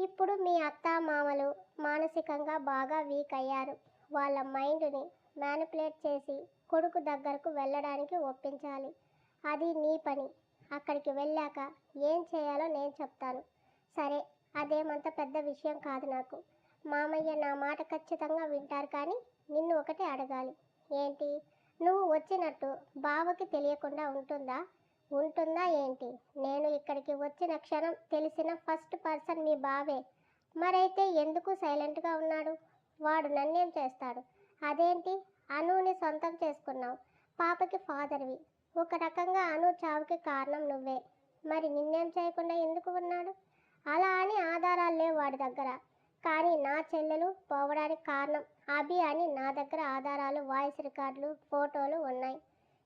ఇప్పుడు మీ అత్త మామలు మానసికంగా బాగా వీక్ అయ్యారు. వాళ్ళ మైండ్ని మ్యానిపులేట్ చేసి కొడుకు దగ్గరకు వెళ్ళడానికి ఒప్పించాలి. అది నీ పని. అక్కడికి వెళ్ళాక ఏం చేయాలో నేను చెప్తాను. సరే, అదేమంత పెద్ద విషయం కాదు నాకు. మామయ్య నా మాట ఖచ్చితంగా వింటారు. కానీ నిన్ను ఒకటి అడగాలి. ఏంటి? నువ్వు వచ్చినట్టు బావకి తెలియకుండా ఉంటుందా? ఉంటుందా ఏంటి? నేను ఇక్కడికి వచ్చిన క్షణం తెలిసిన ఫస్ట్ పర్సన్ మీ బావే. మరైతే ఎందుకు సైలెంట్గా ఉన్నాడు? వాడు నన్నేం చేస్తాడు? అదేంటి, అనుని సొంతం చేసుకున్నావు. పాపకి ఫాదర్వి. ఒక రకంగా అను చావుకి కారణం నువ్వే. మరి నిన్నేం చేయకుండా ఎందుకు ఉన్నాడు? అలా అని ఆధారాలు లేవు వాడి దగ్గర. కానీ నా చెల్లెలు పోవడానికి కారణం అభి అని నా దగ్గర ఆధారాలు, వాయిస్ రికార్డులు, ఫోటోలు ఉన్నాయి.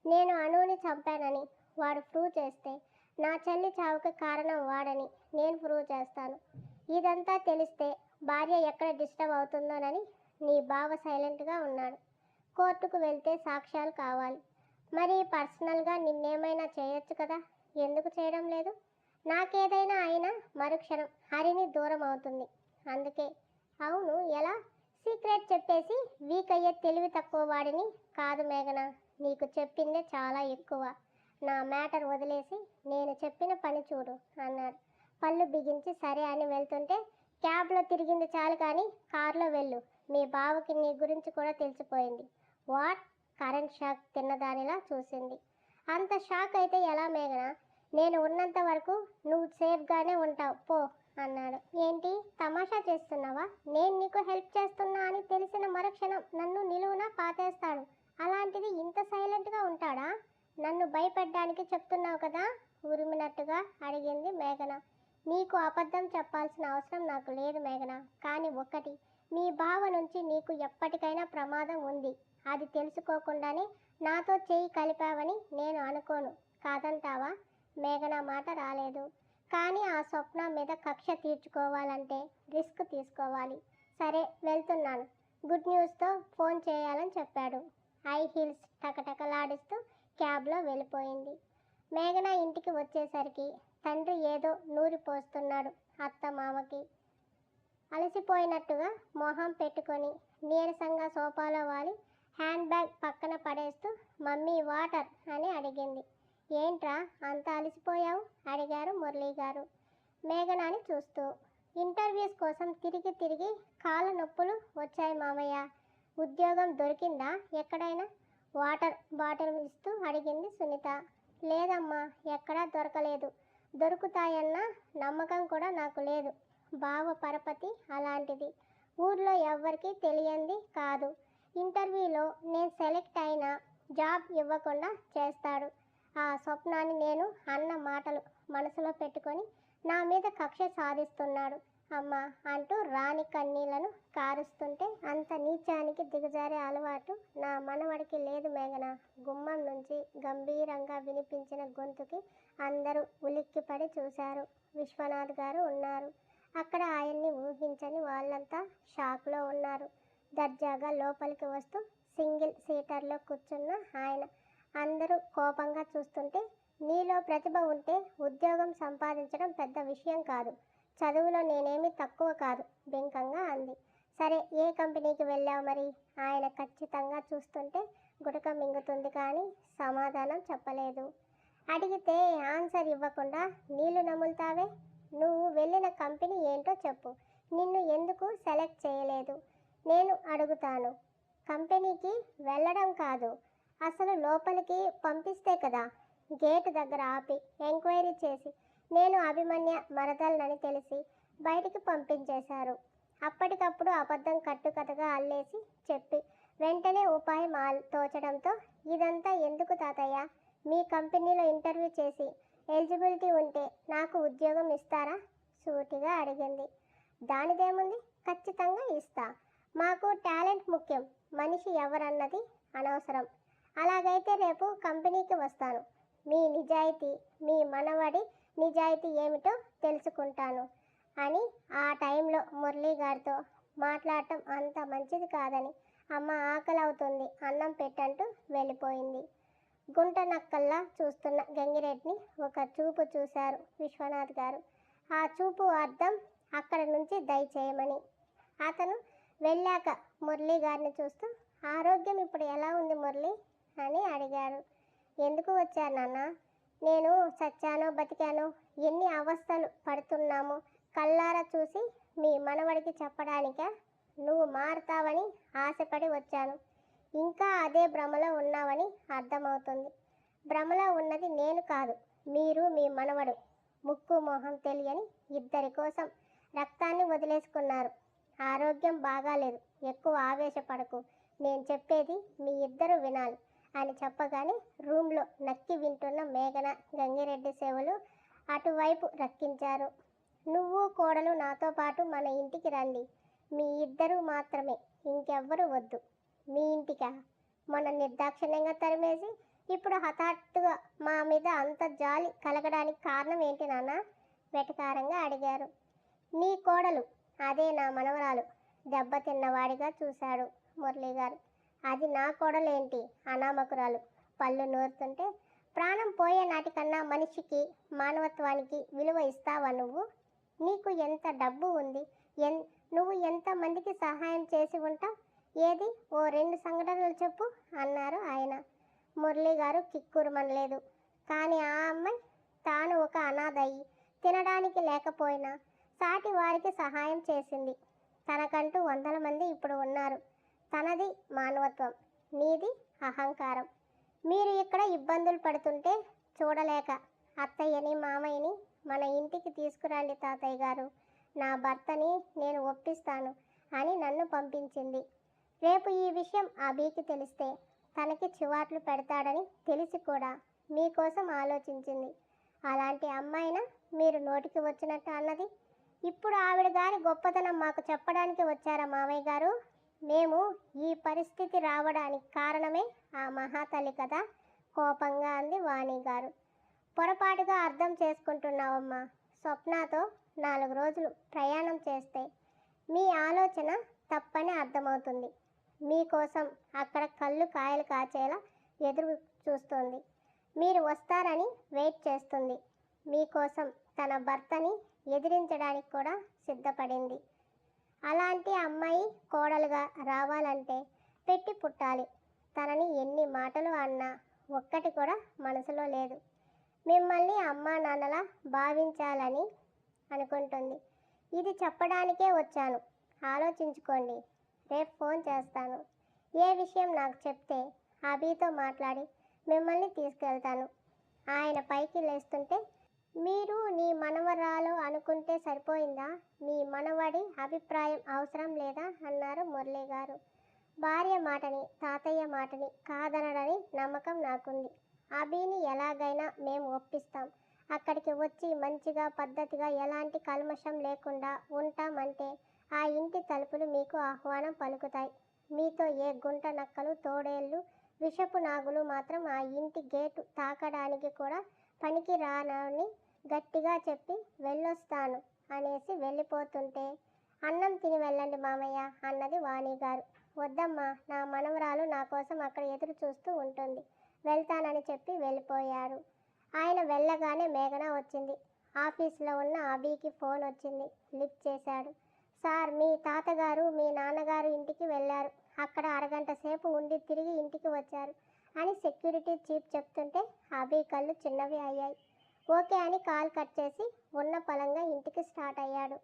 నేను అనుని చంపానని వాడు ప్రూవ్ చేస్తే నా చెల్లి చావుకి కారణం వాడని నేను ప్రూవ్ చేస్తాను. ఇదంతా తెలిస్తే భార్య ఎక్కడ డిస్టర్బ్ అవుతుందోనని నీ బావ సైలెంట్గా ఉన్నాడు. కోర్టుకు వెళ్తే సాక్ష్యాలు కావాలి. మరి పర్సనల్గా నిన్నేమైనా చేయొచ్చు కదా? ఎందుకు చేయడం లేదు? నాకేదైనా అయినా మరుక్షణం హరిని దూరం అవుతుంది. అందుకే. అవును, ఎలా? సీక్రెట్ చెప్పేసి వీక్ అయ్యే తెలివి తక్కువ వాడిని కాదు మేఘన. నీకు చెప్పిందే చాలా ఎక్కువ. నా మ్యాటర్ వదిలేసి నేను చెప్పిన పని చూడు అన్నాడు. పళ్ళు బిగించి సరే అని వెళ్తుంటే, క్యాబ్లో తిరిగింది చాలు కానీ కారులో వెళ్ళు. మీ బావకి నీ గురించి కూడా తెలిసిపోయింది. వాట్? కరెంట్ షాక్ తిన్నదానిలా చూసింది. అంత షాక్ అయితే ఎలా మేఘన? నేను ఉన్నంత వరకు నువ్వు సేఫ్గానే ఉంటావు పో అన్నాడు. ఏంటి తమాషా చేస్తున్నావా? నేను నీకు హెల్ప్ చేస్తున్నా అని తెలిసిన మరుక్షణం నన్ను నిలువున పాతేస్తాడు. అలాంటిది ఇంత సైలెంట్గా ఉంటాడా? నన్ను భయపెట్టడానికి చెప్తున్నావు కదా? ఉరిమినట్టుగా అడిగింది మేఘన. నీకు అబద్ధం చెప్పాల్సిన అవసరం నాకు లేదు మేఘన. కానీ ఒక్కటి, మీ బావ నుంచి నీకు ఎప్పటికైనా ప్రమాదం ఉంది. అది తెలుసుకోకుండానే నాతో చేయి కలిపావని నేను అనుకోను. కాదంటావా? మేఘన మాట రాలేదు. కానీ ఆ స్వప్న మీద కక్ష తీర్చుకోవాలంటే రిస్క్ తీసుకోవాలి. సరే వెళ్తున్నాను. గుడ్ న్యూస్తో ఫోన్ చేయాలని చెప్పాడు. హై హీల్స్ టకటకలాడిస్తూ క్యాబ్లో వెళ్ళిపోయింది. మేఘన ఇంటికి వచ్చేసరికి తండ్రి ఏదో నూరి పోస్తున్నాడు అత్త మామకి. అలసిపోయినట్టుగా మొహం పెట్టుకొని నీరసంగా సోఫాలో వాలి హ్యాండ్ బ్యాగ్ పక్కన పడేస్తూ మమ్మీ వాటర్ అని అడిగింది. ఏంట్రా అంత అలసిపోయావు? అడిగారు మురళీ గారు మేఘనాని చూస్తూ. ఇంటర్వ్యూస్ కోసం తిరిగి తిరిగి కాళ్ళ నొప్పులు వచ్చాయి మామయ్య. ఉద్యోగం దొరికిందా ఎక్కడైనా? వాటర్ బాటిల్ ఇస్తూ అడిగింది సునీత. లేదమ్మా, ఎక్కడా దొరకలేదు. దొరుకుతాయన్న నమ్మకం కూడా నాకు లేదు. బావ పరపతి అలాంటిది. ఊర్లో ఎవ్వరికీ తెలియంది కాదు. ఇంటర్వ్యూలో నేను సెలెక్ట్ అయినా జాబ్ ఇవ్వకుండా చేస్తాడు. ఆ స్వప్నాన్ని నేను అన్న మాటలు మనసులో పెట్టుకొని నా మీద కక్ష సాధిస్తున్నాడు అమ్మా అంటూ రాణి కన్నీళ్లను కారుస్తుంటే, అంత నీచానికి దిగజారే అలవాటు నా మనవడికి లేదు మేఘన. గుమ్మం నుంచి గంభీరంగా వినిపించిన గొంతుకి అందరూ ఉలిక్కిపడి చూశారు. విశ్వనాథ్ గారు ఉన్నారు అక్కడ. ఆయన్ని ఊహించని వాళ్ళంతా షాక్లో ఉన్నారు. దర్జాగా లోపలికి వస్తూ సింగిల్ సీటర్లో కూర్చున్న ఆయన అందరూ కోపంగా చూస్తుంటే, నీలో ప్రతిభ ఉంటే ఉద్యోగం సంపాదించడం పెద్ద విషయం కాదు. చదువులో నేనేమీ తక్కువ కాదు బెంకంగా అంది. సరే, ఏ కంపెనీకి వెళ్ళావు మరి? ఆయన ఖచ్చితంగా చూస్తుంటే గుటక మింగుతుంది కానీ సమాధానం చెప్పలేదు. అడిగితే ఆన్సర్ ఇవ్వకుండా నీళ్లు నములుతావే? నువ్వు వెళ్ళిన కంపెనీ ఏంటో చెప్పు. నిన్ను ఎందుకు సెలెక్ట్ చేయలేదు? నేను అడుగుతాను. కంపెనీకి వెళ్ళడం కాదు, అసలు లోపలికి పంపిస్తే కదా. గేటు దగ్గర ఆపి ఎంక్వైరీ చేసి నేను అభిమన్య మరదలనని తెలిసి బయటికి పంపించేశారు. అప్పటికప్పుడు అబద్ధం కట్టుకథగా అల్లేసి చెప్పి వెంటనే ఉపాయం తోచడంతో, ఇదంతా ఎందుకు తాతయ్య? మీ కంపెనీలో ఇంటర్వ్యూ చేసి ఎలిజిబిలిటీ ఉంటే నాకు ఉద్యోగం ఇస్తారా? సూటిగా అడిగింది. దానిదేముంది, ఖచ్చితంగా ఇస్తా. మాకు టాలెంట్ ముఖ్యం, మనిషి ఎవరన్నది అనవసరం. అలాగైతే రేపు కంపెనీకి వస్తాను. మీ నిజాయితీ, మీ మనవడి నిజాయితీ ఏమిటో తెలుసుకుంటాను అని ఆ టైంలో మురళీ గారితో మాట్లాడటం అంత మంచిది కాదని, అమ్మ ఆకలి అవుతుంది అన్నం పెట్టంటూ వెళ్ళిపోయింది. గుంట నక్కల్లా చూస్తున్న గంగిరెడ్డిని ఒక చూపు చూశారు విశ్వనాథ్ గారు. ఆ చూపు అర్థం అక్కడి నుంచి దయచేయమని. అతను వెళ్ళాక మురళి గారిని చూస్తూ, ఆరోగ్యం ఇప్పుడు ఎలా ఉంది మురళి అని అడిగాడు. ఎందుకు వచ్చారు నాన్న? నేను చచ్చానో బతికానో, ఎన్ని అవస్థలు పడుతున్నామో కళ్ళారా చూసి మీ మనవడికి చెప్పడానికా? నువ్వు మారుతావని ఆశపడి వచ్చాను. ఇంకా అదే భ్రమలో ఉన్నావని అర్థమవుతుంది. భ్రమలో ఉన్నది నేను కాదు, మీరు మీ మనవడు. ముక్కు మొహం తెలియని ఇద్దరి కోసం రక్తాన్ని వదిలేసుకున్నారు. ఆరోగ్యం బాగాలేదు, ఎక్కువ ఆవేశపడకు, నేను చెప్పేది మీ ఇద్దరు వినాలి అని చెప్పగానే రూమ్లో నక్కి వింటున్న మేఘన, గంగిరెడ్డి సేవలు అటువైపు రక్కించారు. నువ్వు కోడలు నాతో పాటు మన ఇంటికి రండి. మీ ఇద్దరు మాత్రమే, ఇంకెవ్వరు వద్దు. మీ ఇంటికా? మొన్న నిర్దాక్షిణ్యంగా తరిమేసి ఇప్పుడు హఠాత్తుగా మా మీద అంత జాలి కలగడానికి కారణం ఏంటి నాన్న? వెటకారంగా అడిగారు. నీ కోడలు, అదే నా మనవరాలు దెబ్బతిన్నవాడిగా చూశాడు మురళిగారు. అది నా కోడలేంటి అనామకురాలు? పళ్ళు నూరుతుంటే, ప్రాణం పోయే నాటికన్నా మనిషికి, మానవత్వానికి విలువ ఇస్తావా నువ్వు? నీకు ఎంత డబ్బు ఉంది, నువ్వు ఎంతమందికి సహాయం చేసి ఉంటావు? ఏది ఓ 2 సంఘటనలు చెప్పు అన్నారు ఆయన. మురళి గారు కిక్కురుమనలేదు. కానీ ఆ అమ్మాయి తాను ఒక అనాథ అయి తినడానికి లేకపోయినా సాటి వారికి సహాయం చేసింది. తనకంటూ 100 మంది ఇప్పుడు ఉన్నారు. తనది మానవత్వం, నీది అహంకారం. మీరు ఇక్కడ ఇబ్బందులు పడుతుంటే చూడలేక అత్తయ్యని మామయ్యని మన ఇంటికి తీసుకురండి తాతయ్య గారు, నా భర్తని నేను ఒప్పిస్తాను అని నన్ను పంపించింది. రేపు ఈ విషయం అభికి తెలిస్తే తనకి చివాట్లు పెడతాడని తెలిసి కూడా మీకోసం ఆలోచించింది. అలాంటి అమ్మాయినా మీరు నోటికి వచ్చినట్టు అన్నది? ఇప్పుడు ఆవిడ గారి గొప్పతనం మాకు చెప్పడానికి వచ్చారా మామయ్య గారు? మేము ఈ పరిస్థితి రావడానికి కారణమే ఆ మహాతల్లి కదా, కోపంగా అంది వాణి గారు. పొరపాటుగా అర్థం చేసుకుంటున్నావమ్మా. స్వప్నతో 4 రోజులు ప్రయాణం చేస్తే మీ ఆలోచన తప్పని అర్థమవుతుంది. మీకోసం అక్కడ కళ్ళు కాయలు కాచేలా ఎదురు చూస్తుంది. మీరు వస్తారని వెయిట్ చేస్తుంది. మీకోసం తన భర్తని ఎదిరించడానికి కూడా సిద్ధపడింది. అలాంటి అమ్మాయి కోడలుగా రావాలంటే పెట్టి పుట్టాలి. తనని ఎన్ని మాటలు అన్నా ఒక్కటి కూడా మనసులో లేదు. మిమ్మల్ని అమ్మా నాన్నలా భావించాలని అనుకుంటుంది. ఇది చెప్పడానికే వచ్చాను. ఆలోచించుకోండి. రేపు ఫోన్ చేస్తాను. ఏ విషయం నాకు చెప్తే అభితో మాట్లాడి మిమ్మల్ని తీసుకెళ్తాను. ఆయన పైకి లేస్తుంటే, మీరు నీ మనవరాలు అనుకుంటే సరిపోయిందా? మీ మనవడి అభిప్రాయం అవసరం లేదా అన్నారు మురళి గారు. భార్య మాటని, తాతయ్య మాటని కాదనడని నమ్మకం నాకుంది. అభిని ఎలాగైనా మేము ఒప్పిస్తాం. అక్కడికి వచ్చి మంచిగా పద్ధతిగా ఎలాంటి కల్మషం లేకుండా ఉంటామంటే ఆ ఇంటి తలుపులు మీకు ఆహ్వానం పలుకుతాయి. మీతో ఏ గుంట నక్కలు, తోడేళ్ళు, విషపు నాగులు మాత్రం ఆ ఇంటి గేటు తాకడానికి కూడా పనికి రానని గట్టిగా చెప్పి వెళ్ళొస్తాను అనేసి వెళ్ళిపోతుంటే, అన్నం తిని వెళ్ళండి మామయ్య అన్నది వాణి గారు. వద్దమ్మా, నా మనవరాలు నా కోసం అక్కడ ఎదురు చూస్తూ ఉంటుంది. వెళ్తానని చెప్పి వెళ్ళిపోయారు. ఆయన వెళ్ళగానే మేఘన వచ్చింది. ఆఫీస్లో ఉన్న అభికి ఫోన్ వచ్చింది. లిఫ్ట్ చేశాడు. సార్, మీ తాతగారు మీ నాన్నగారు ఇంటికి వెళ్ళారు. అక్కడ అరగంట సేపు ఉండి తిరిగి ఇంటికి వచ్చారు అని సెక్యూరిటీ చీఫ్ చెప్తుంటే అభి కళ్ళు చిన్నవి అయ్యాయి. ఓకే అని కాల్ కట్ చేసి ఉన్న పలంగా ఇంటికి స్టార్ట్ అయ్యాడు.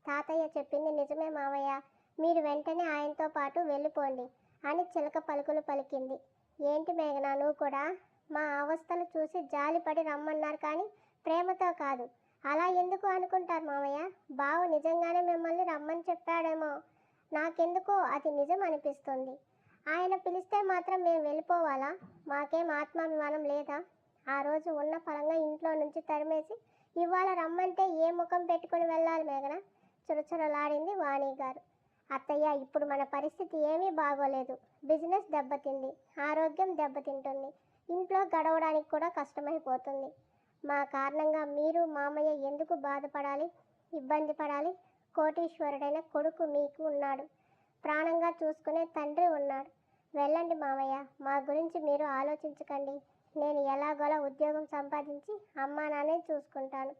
తాతయ్య చెప్పింది నిజమే మావయ్య, మీరు వెంటనే ఆయనతో పాటు వెళ్ళిపోండి అని చిలక పలుకులు పలికింది. ఏంటి మేఘన, నువ్వు కూడా మా అవస్థలు చూసి జాలిపడి రమ్మన్నారు కానీ ప్రేమతో కాదు. అలా ఎందుకు అనుకుంటారు మావయ్య? బావ నిజంగానే మిమ్మల్ని రమ్మని చెప్పాడేమో. నాకెందుకో అది నిజం అనిపిస్తుంది. ఆయన పిలిస్తే మాత్రం మేము వెళ్ళిపోవాలా? మాకేం ఆత్మాభిమానం లేదా? ఆ రోజు ఉన్న ఫలంగా ఇంట్లో నుంచి తరిమేసి ఇవాళ రమ్మంటే ఏ ముఖం పెట్టుకుని వెళ్ళాలి మేఘన? చురచురలాడింది వాణి గారు. అత్తయ్య, ఇప్పుడు మన పరిస్థితి ఏమీ బాగోలేదు. బిజినెస్ దెబ్బతింది, ఆరోగ్యం దెబ్బతింటుంది, ఇంట్లో గడవడానికి కూడా కష్టమైపోతుంది. మా కారణంగా మీరు మామయ్య ఎందుకు బాధపడాలి, ఇబ్బంది పడాలి? కోటీశ్వరుడైన కొడుకు మీకు ఉన్నాడు. ప్రాణంగా చూసుకునే తండ్రి ఉన్నాడు. వెళ్ళండి మామయ్య, మా గురించి మీరు ఆలోచించకండి. నేను ఎలాగోలా ఉద్యోగం సంపాదించి అమ్మా నాన్నే చూసుకుంటాను.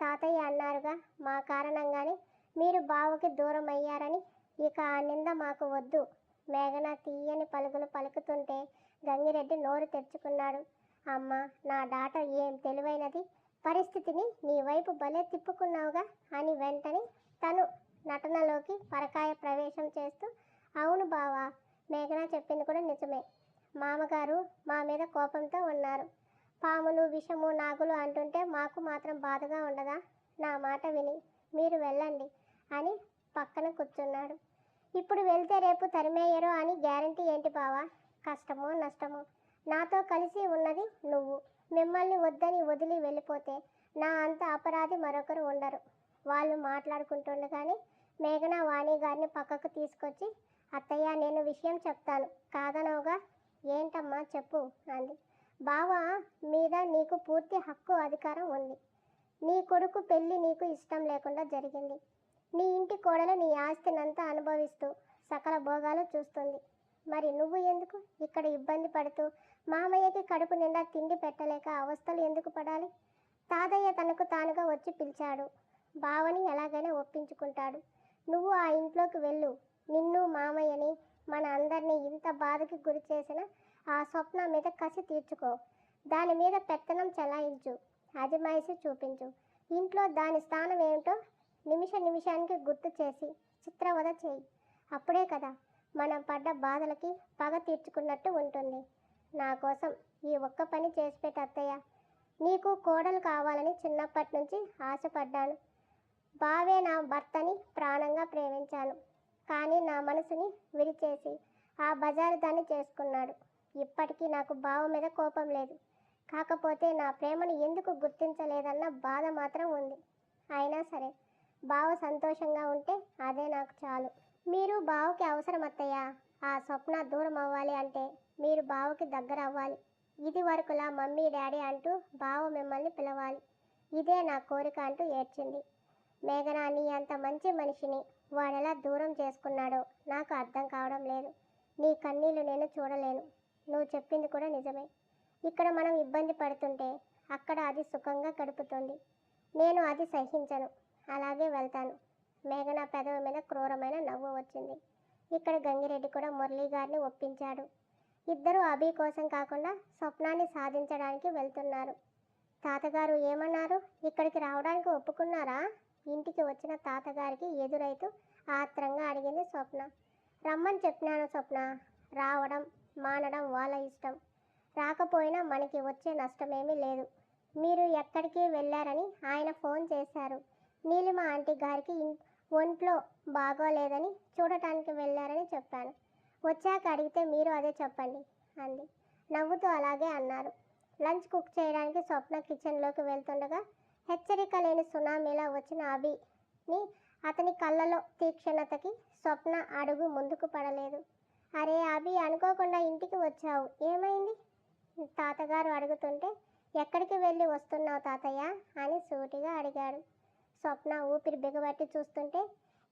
తాతయ్య అన్నారుగా మా కారణంగానే మీరు బావకి దూరం అయ్యారని. ఇక ఆ నింద మాకు వద్దు. మేఘన తీయని పలుకులు పలుకుతుంటే గంగిరెడ్డి నోరు తెరుచుకున్నాడు. అమ్మ, నా డాటర్ ఏం తెలివైనది. పరిస్థితిని నీ వైపు భలే తిప్పుకున్నావుగా అని వెంటనే తను నటనలోకి పరకాయ ప్రవేశం చేస్తూ, అవును బావా, మేఘన చెప్పింది కూడా నిజమే. మామగారు మా మీద కోపంతో ఉన్నారు. పాములు, విషము, నాగులు అంటుంటే మాకు మాత్రం బాధగా ఉండదా? నా మాట విని మీరు వెళ్ళండి అని పక్కన కూర్చున్నాడు. ఇప్పుడు వెళ్తే రేపు తరిమేయరు అని గ్యారంటీ ఏంటి బావా? కష్టమో నష్టమో నాతో కలిసి ఉన్నది నువ్వు. మిమ్మల్ని వద్దని వదిలి వెళ్ళిపోతే నా అంత అపరాధి మరొకరు ఉండరు. వాళ్ళు మాట్లాడుకుంటుండగానే మేఘన వాణి గారిని పక్కకు తీసుకొచ్చి, అత్తయ్య, నేను విషయం చెప్తాను, కాదనవుగా. ఏంటమ్మా చెప్పు అంది. బావ మీద నీకు పూర్తి హక్కు అధికారం ఉంది. నీ కొడుకు పెళ్ళి నీకు ఇష్టం లేకుండా జరిగింది. నీ ఇంటి కోడలు నీ ఆస్తినంతా అనుభవిస్తూ సకల భోగాలు చూస్తుంది. మరి నువ్వు ఎందుకు ఇక్కడ ఇబ్బంది పడుతూ మామయ్యకి కడుపు నిండా తిండి పెట్టలేక అవస్థలు ఎందుకు పడాలి? తాతయ్య తనకు తానుగా వచ్చి పిలిచాడు. బావని ఎలాగైనా ఒప్పించుకుంటాడు. నువ్వు ఆ ఇంట్లోకి వెళ్ళు. నిన్ను, మామయ్యని, మన అందరినీ ఇంత బాధకి గురి చేసిన ఆ స్వప్న మీద కసి తీర్చుకో. దాని మీద పెత్తనం చెలాయించు, అజమాయిషి చూపించు. ఇంట్లో దాని స్థానం ఏమిటో నిమిషానికి గుర్తు చేసి చిత్రవద చేయి. అప్పుడే కదా మనం పడ్డ బాధలకి పగ తీర్చుకున్నట్టు ఉంటుంది. నా కోసం ఈ ఒక్క పని చేసి పెట్టు అత్తయ్య. నీకు కోడలు కావాలని చిన్నప్పటి నుంచి ఆశపడ్డాను. బావే నా భర్తని ప్రాణంగా ప్రేమించాను. కానీ నా మనసుని విరిచేసి ఆ బజారు దాన్ని చేసుకున్నాడు. ఇప్పటికీ నాకు బావ మీద కోపం లేదు. కాకపోతే నా ప్రేమను ఎందుకు గుర్తించలేదన్న బాధ మాత్రం ఉంది. అయినా సరే, బావ సంతోషంగా ఉంటే అదే నాకు చాలు. మీరు బావకి అవసరం అత్తయ్య. ఆ స్వప్న దూరం అవ్వాలి అంటే మీరు బావకి దగ్గర అవ్వాలి. ఇది వరకులా మమ్మీ, డాడీ అంటూ బావ మిమ్మల్ని పిలవాలి. ఇదే నా కోరిక అంటూ ఏడ్చింది. మేఘన, నీ అంత మంచి మనిషిని వాడెలా దూరం చేసుకున్నాడో నాకు అర్థం కావడం లేదు. నీ కన్నీళ్లు నేను చూడలేను. నువ్వు చెప్పింది కూడా నిజమే. ఇక్కడ మనం ఇబ్బంది పడుతుంటే అక్కడ అది సుఖంగా గడుపుతుంది. నేను అది సహించను. అలాగే వెళ్తాను. మేఘన పెదవి మీద క్రూరమైన నవ్వు వచ్చింది. ఇక్కడ గంగిరెడ్డి కూడా మురళీ గారిని ఒప్పించాడు. ఇద్దరూ అభి కోసం కాకుండా స్వప్నాన్ని సాధించడానికి వెళ్తున్నారు. తాతగారు ఏమన్నారు? ఇక్కడికి రావడానికి ఒప్పుకున్నారా? ఇంటికి వచ్చిన తాతగారికి ఎదురైతూ ఆత్రంగా అడిగింది స్వప్న. రమ్మని చెప్పినాను స్వప్న. రావడం మానడం వాళ్ళ ఇష్టం. రాకపోయినా మనకి వచ్చే నష్టమేమీ లేదు. మీరు ఎక్కడికి వెళ్ళారని ఆయన ఫోన్ చేశారు. నీలిమ ఆంటీ గారికి ఒంట్లో బాగోలేదని చూడటానికి వెళ్ళారని చెప్పాను. వచ్చాక అడిగితే మీరు అదే చెప్పండి అంది. నవ్వుతూ అలాగే అన్నారు. లంచ్ కుక్ చేయడానికి స్వప్న కిచెన్లోకి వెళ్తుండగా హెచ్చరిక లేని సునామీలా వచ్చిన అభిని అతని కళ్ళలో తీక్షణతకి స్వప్న అడుగు ముందుకు పడలేదు. అరే అభి, అనుకోకుండా ఇంటికి వచ్చావు, ఏమైంది? తాతగారు అడుగుతుంటే ఎక్కడికి వెళ్ళి వస్తున్నావు తాతయ్య అని సూటిగా అడిగాడు. స్వప్న ఊపిరి బిగబట్టి చూస్తుంటే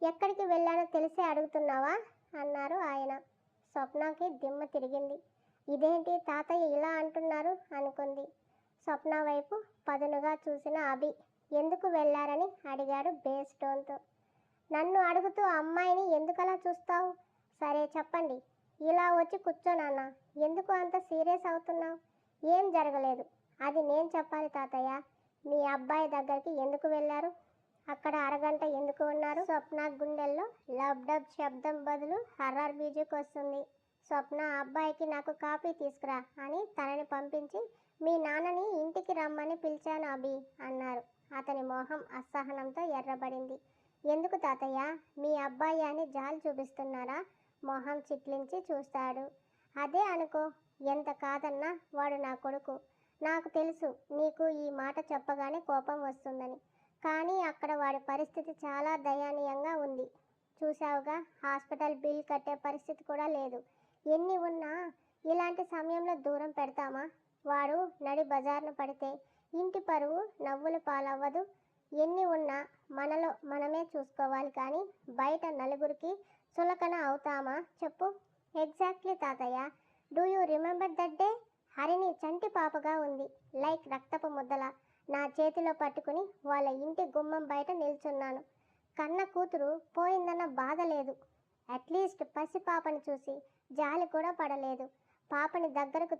ఎక్కడికి వెళ్ళానో తెలిసే అడుగుతున్నావా అన్నారు ఆయన. స్వప్నకి దిమ్మ తిరిగింది. ఇదేంటి తాతయ్య ఇలా అంటున్నారు అనుకుంది. స్వప్న వైపు పదునుగా చూసిన అభి ఎందుకు వెళ్ళారని అడిగాడు బేస్ టోన్తో. నన్ను అడుగుతూ అమ్మాయిని ఎందుకలా చూస్తావు? సరే చెప్పండి. ఇలా వచ్చి కూర్చోనన్నా. ఎందుకు అంత సీరియస్ అవుతున్నావు? ఏం జరగలేదు. అది నేను చెప్పాలి తాతయ్య. మీ అబ్బాయి దగ్గరికి ఎందుకు వెళ్ళారు? అక్కడ అరగంట ఎందుకు ఉన్నారు? స్వప్న గుండెల్లో లబ్ డబ్ శబ్దం బదులు హర్రర్ మ్యూజిక్ వస్తుంది. స్వప్న, అబ్బాయికి నాకు కాఫీ తీసుకురా అని తనని పంపించి మీ నాన్నని ఇంటికి రమ్మని పిలిచాను అభి అన్నారు. అతని మొహం అసహనంతో ఎర్రబడింది. ఎందుకు తాతయ్య? మీ అబ్బాయి అని జాలి చూపిస్తున్నారా? మొహం చిట్లించి చూస్తాడు. అదే అనుకో. ఎంత కాదన్నా వాడు నా కొడుకు. నాకు తెలుసు నీకు ఈ మాట చెప్పగానే కోపం వస్తుందని. కానీ అక్కడ వాడి పరిస్థితి చాలా దయనీయంగా ఉంది. చూసావుగా, హాస్పిటల్ బిల్ కట్టే పరిస్థితి కూడా లేదు. ఎన్ని ఉన్నా ఇలాంటి సమయంలో దూరం పెడతామా? వాడు నడి బజార్ను పడితే ఇంటి పరువు నవ్వుల పాలవ్వదు. ఎన్ని ఉన్నా మనలో మనమే చూసుకోవాలి, కానీ బయట నలుగురికి చులకన అవుతామా చెప్పు? ఎగ్జాక్ట్లీ తాతయ్య. Do you remember that day? Harini చంటి పాపగా ఉంది, లైక్ రక్తపు ముద్దల. నా చేతిలో పట్టుకుని వాళ్ళ ఇంటి గుమ్మం బయట నిల్చున్నాను. కన్న కూతురు పోయిందన్న బాధ లేదు. అట్లీస్ట్ పసి పాపని చూసి జాలి కూడా పడలేదు. పాపని దగ్గరకు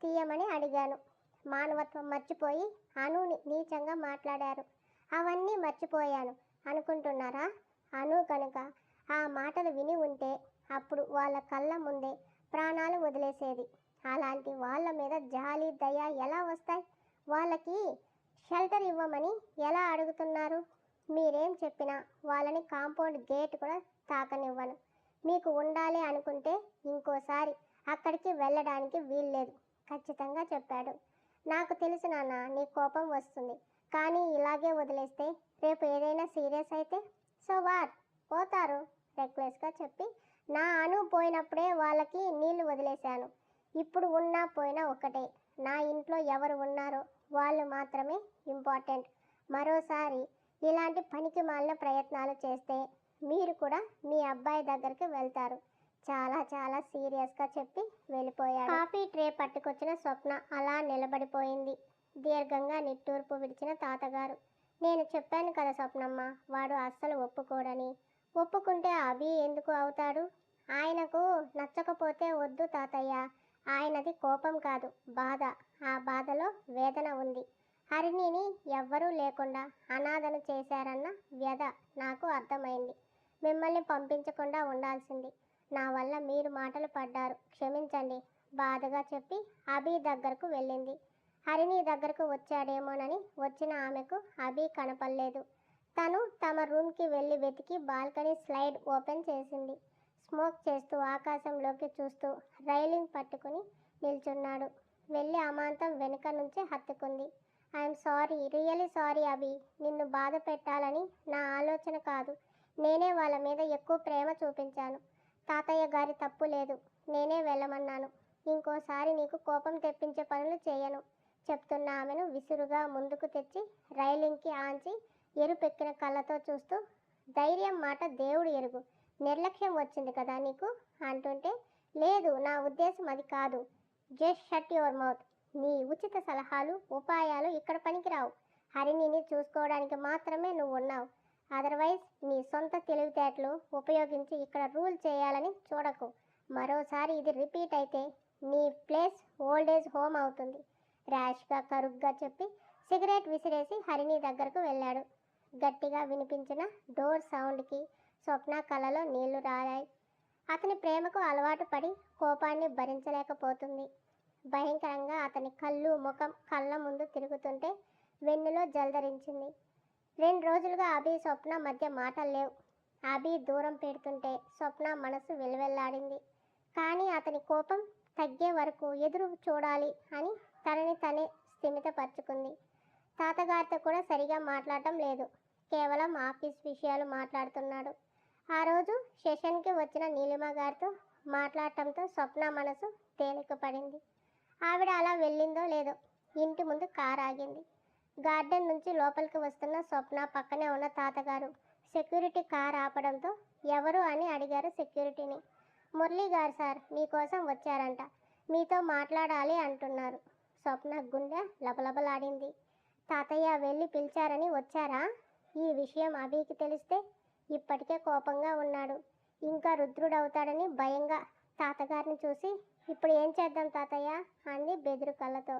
తీయమని అడిగాను. మానవత్వం మర్చిపోయి అనుని నీచంగా మాట్లాడారు. అవన్నీ మర్చిపోయాను అనుకుంటున్నారా? అను కనుక ఆ మాటలు విని ఉంటే అప్పుడు వాళ్ళ కళ్ళ ముందే ప్రాణాలు వదిలేసేది. అలాంటి వాళ్ళ మీద జాలి దయ ఎలా వస్తాయి? వాళ్ళకి షెల్టర్ ఇవ్వమని ఎలా అడుగుతున్నారు? మీరేం చెప్పినా వాళ్ళని కాంపౌండ్ గేట్ కూడా తాకనివ్వను. మీకు ఉండాలి అనుకుంటే ఇంకోసారి అక్కడికి వెళ్ళడానికి వీల్లేదు ఖచ్చితంగా చెప్పాడు. నాకు తెలుసు నాన్న, నీ కోపం వస్తుంది. కానీ ఇలాగే వదిలేస్తే రేపు ఏదైనా సీరియస్ అయితే సో వాట్, పోతారు రిక్వెస్ట్గా చెప్పి నా అను పోయినప్పుడే వాళ్ళకి నీళ్లు వదిలేశాను. ఇప్పుడు ఉన్నా పోయినా ఒకటే. నా ఇంట్లో ఎవరు ఉన్నారో వాళ్ళు మాత్రమే ఇంపార్టెంట్. మరోసారి ఇలాంటి పనికి మాలిన ప్రయత్నాలు చేస్తే మీరు కూడా మీ అబ్బాయి దగ్గరికి వెళ్తారు. చాలా చాలా సీరియస్గా చెప్పి వెళ్ళిపోయాడు. కాఫీ ట్రే పట్టుకొచ్చిన స్వప్న అలా నిలబడిపోయింది. దీర్ఘంగా నిట్టూర్పు విడిచిన తాతగారు, నేను చెప్పాను కదా స్వప్నమ్మ, వాడు అస్సలు ఒప్పుకోడని. ఒప్పుకుంటే అభి ఎందుకు అవుతాడు? ఆయనకు నచ్చకపోతే వద్దు తాతయ్య. ఆయనది కోపం కాదు, బాధ. ఆ బాధలో వేదన ఉంది. హరిణిని ఎవ్వరూ లేకుండా అనాథను చేశారన్న వ్యధ నాకు అర్థమైంది. మిమ్మల్ని పంపించకుండా ఉండాల్సింది. నా వల్ల మీరు మాటలు పడ్డారు, క్షమించండి బాధగా చెప్పి అభి దగ్గరకు వెళ్ళింది. హరిణి దగ్గరకు వచ్చాడేమోనని వచ్చిన ఆమెకు అభి కనపడలేదు. తను తమ రూమ్కి వెళ్ళి వెతికి బాల్కనీ స్లైడ్ ఓపెన్ చేసింది. స్మోక్ చేస్తూ ఆకాశంలోకి చూస్తూ రైలింగ్ పట్టుకుని నిల్చున్నాడు. వెళ్ళి అమాంతం వెనుక నుంచి హత్తుకుంది. ఐఎమ్ సారీ, రియలీ సారీ అభి. నిన్ను బాధ పెట్టాలని నా ఆలోచన కాదు. నేనే వాళ్ళ మీద ఎక్కువ ప్రేమ చూపించాను. తాతయ్య గారి తప్పు లేదు. నేనే వెళ్ళమన్నాను. ఇంకోసారి నీకు కోపం తెప్పించే పనులు చేయను చెప్తున్న ఆమెను విసురుగా ముందుకు తెచ్చి రైలింగ్కి ఆంచి ఎరుపెక్కిన కళ్ళతో చూస్తూ, ధైర్యం మాట దేవుడు ఎరుగు. నిర్లక్ష్యం వచ్చింది కదా నీకు అంటుంటే, లేదు నా ఉద్దేశం అది కాదు. Just shut your mouth. నీ ఉచిత సలహాలు ఉపాయాలు ఇక్కడ పనికిరావు. హరిణిని చూసుకోవడానికి మాత్రమే నువ్వు ఉన్నావు. అదర్వైజ్ నీ సొంత తెలివితేటలు ఉపయోగించి ఇక్కడ రూల్ చేయాలని చూడకు. మరోసారి ఇది రిపీట్ అయితే నీ ప్లేస్ ఓల్డేజ్ హోమ్ అవుతుంది ర్యాష్గా కరుగ్గా చెప్పి సిగరెట్ విసిరేసి హరిణి దగ్గరకు వెళ్ళాడు. గట్టిగా వినిపించిన డోర్ సౌండ్కి స్వప్న కళ్ళలో నీళ్లు రాలాయి. అతని ప్రేమకు అలవాటు పడి కోపాన్ని భరించలేకపోతుంది. భయంకరంగా అతని కళ్ళు ముఖం కళ్ళ ముందు తిరుగుతుంటే వెన్నులో జల్దరించింది. 2 రోజులుగా అభి స్వప్న మధ్య మాటలు లేవు. అభి దూరం పెడుతుంటే స్వప్న మనసు వెలువెల్లాడింది. కానీ అతని కోపం తగ్గే వరకు ఎదురు చూడాలి అని తనని తనే స్థిమితపరుచుకుంది. తాతగారితో కూడా సరిగా మాట్లాడటం లేదు. కేవలం ఆఫీస్ విషయాలు మాట్లాడుతున్నాడు. ఆ రోజు సెషన్కి వచ్చిన నీలిమ గారితో మాట్లాడటంతో స్వప్న మనసు తేలికపడింది. ఆవిడ అలా వెళ్ళిందో లేదో ఇంటి ముందు కారు ఆగింది. గార్డెన్ నుంచి లోపలికి వస్తున్న స్వప్న పక్కనే ఉన్న తాతగారు సెక్యూరిటీ కార్ ఆపడంతో ఎవరు అని అడిగారు సెక్యూరిటీని. మురళీ గారు సార్, మీకోసం వచ్చారంట, మీతో మాట్లాడాలి అంటున్నారు. స్వప్న గుండె లబలబలాడింది. తాతయ్య వెళ్ళి పిలిచారని వచ్చారా? ఈ విషయం అభికి తెలిస్తే ఇప్పటికే కోపంగా ఉన్నాడు. ఇంకా రుద్రుడవుతాడని భయంగా తాతగారిని చూసి, ఇప్పుడు ఏం చేద్దాం తాతయ్య అంది బెదురు కళ్ళతో.